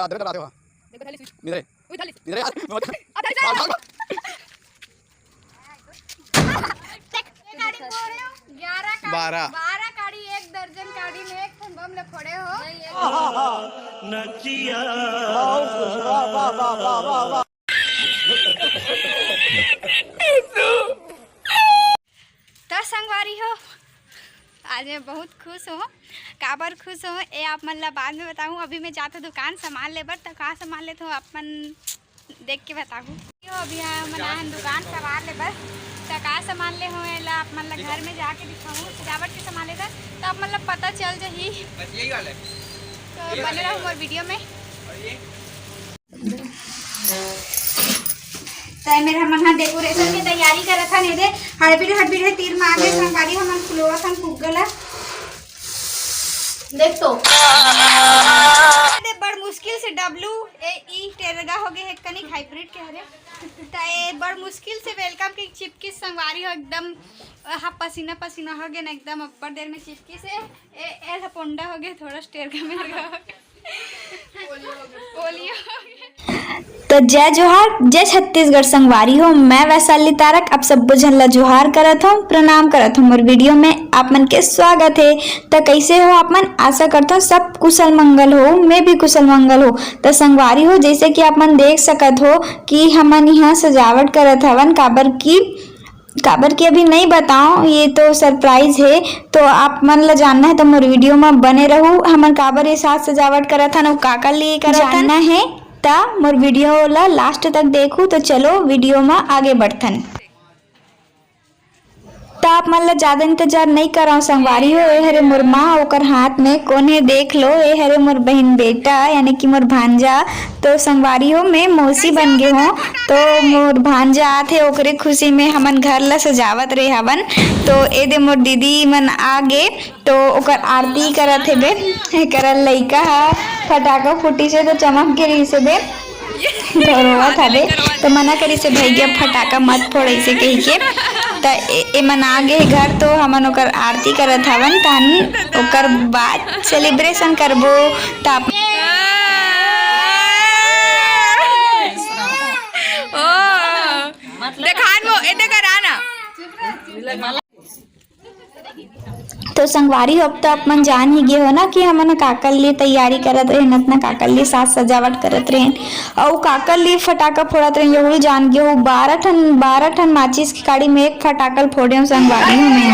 देखो आते हो देखो थाली स्विच इधर ओए थाली इधर यार बारह 12 काड़ी 1 दर्जन काड़ी में एक ठन बम ले फोड़े हो नचिया तो संगवारी हो आज मैं बहुत खुश हूँ। काबर खुश हूँ ये आप मन ला बाद में बताऊँ। अभी मैं जाता दुकान सामान ले बर तो कहाँ सामान ले तो अपन देख के बताऊँ। अभी हम आए दुकान सामान ले बर तो कहाँ सामान ले हो ला आप मन ला घर में जाके दिखाऊँ। सजावट के सामान ले बर तो आप मन ला पता चल जाही। तो बने रहो मोर वीडियो में। तो मेरे हमन हाँ डेकोरेशन की तैयारी कर रखा नहीं दे हड़बीड़ तीर में आगे संगाड़ी हमन खुलवा थन फूक गला देख तो बड़ मुश्किल से डब्लू ए ई टेरगा हो गए है कनिक हाइब्रिड के हरे तो ये बड़ मुश्किल से वेलकम की चिपकी संगवारी हो एकदम हाँ पसीना पसीना हो गया ना एकदम अब्बर देर में चिपकी से ए पोंडा हो गया थोड़ा टेरगा में पोलियो तो जय जोहार जय छत्तीसगढ़ संगवारी हो। मैं वैशाली तारक आप सब बुझन ला जोहार करत हूँ प्रणाम करत हूँ। मोर वीडियो में आप मन के स्वागत है। तो कैसे हो आप मन आशा करता हूँ सब कुशल मंगल हो मैं भी कुशल मंगल हो। तो संगवारी हो जैसे कि आप मन देख सकत हो कि हमन यहाँ सजावट करत हवन काबर की अभी नहीं बताऊं ये तो सरप्राइज है। तो आप मन ला जानना है तो मोर वीडियो में बने रहू। हमन काबर ये साथ सजावट करत हन काका लिए करत जानना है ता मोर वीडियो ला लास्ट तक देखू। तो चलो वीडियो में आगे बढ़थन। तो आप मन ला ज्यादा इंतजार नहीं कराओ संगवारी हो। ए हरे मोर माँ ओकर हाथ में कोने देख लो ए हरे मोर बहन बेटा यानी कि मोर भांजा। तो संगवारी हो मैं मौसी बन गए हूँ। तो मोर भांजा आथे ओकरे खुशी में हमन घर ला सजावत रहे हवन। तो ए दे मोर दीदी मन आगे तो ओकर आरती करत हेबे करल लइका हा फटाका फूटी से तो चमक के रही से बे रोवत हवे। तो मना करी से भैया फटाका मत फोड़ ऐसे कही के। तो ए मन आगे घर तो हमन ओकर आरती करत हवन तहन ओकर बाद सेलिब्रेशन करबो। त तो संगवारी हो अब तो आप मन जान ही गए हो ना कि हमन काकल लिए तैयारी करत रहे नतना काकल लिए साथ सजावट करत रहे और काकल लिए फटाका फोड़त रहे यही जान गए हो। 12 ठन माचिस की काड़ी में एक फटाकल फोड़े हूँ संगवारी हूँ मैं।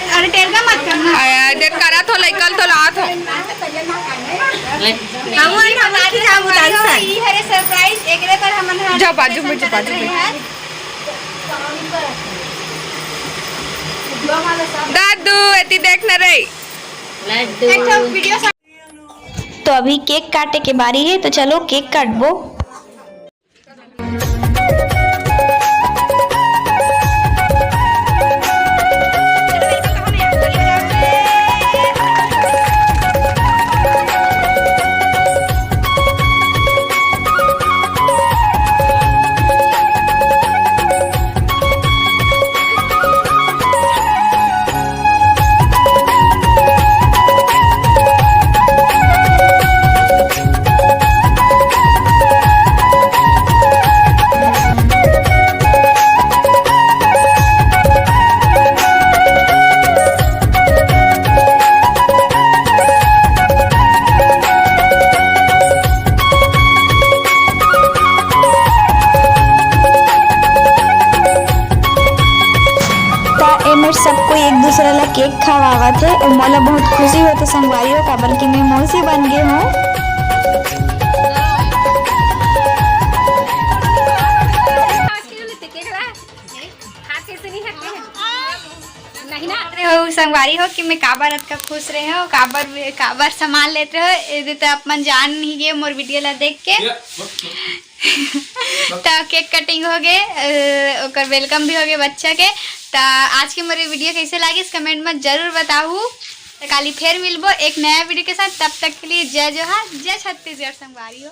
अरे टेरगा मत करना देख करा तो लइकल तो लात हो हरे सरप्राइज एकरे पर हमन जा बाजू में दादू एती देख न रे तो अभी केक काटे के बारी है तो चलो केक काटबो। सबको एक दूसरे ला केक खवावत है और मोला बहुत खुशी होता संगवारी हो काबर कि मैं मौसी बन गई हूँ। संगवारी हो कि मैं काबर का खुश रहे हो काबर सामान लेते हो ये तो अपन जान ही गए मोर वीडियो ला देख के। तो केक कटिंग हो गए और वेलकम भी हो गए बच्चा के। तो आज की मेरी वीडियो कैसे लगी इस कमेंट में जरूर बताऊँ। तो कल फिर मिलबो एक नया वीडियो के साथ। तब तक के लिए जय जोहार जय छत्तीसगढ़ संगवारी हो।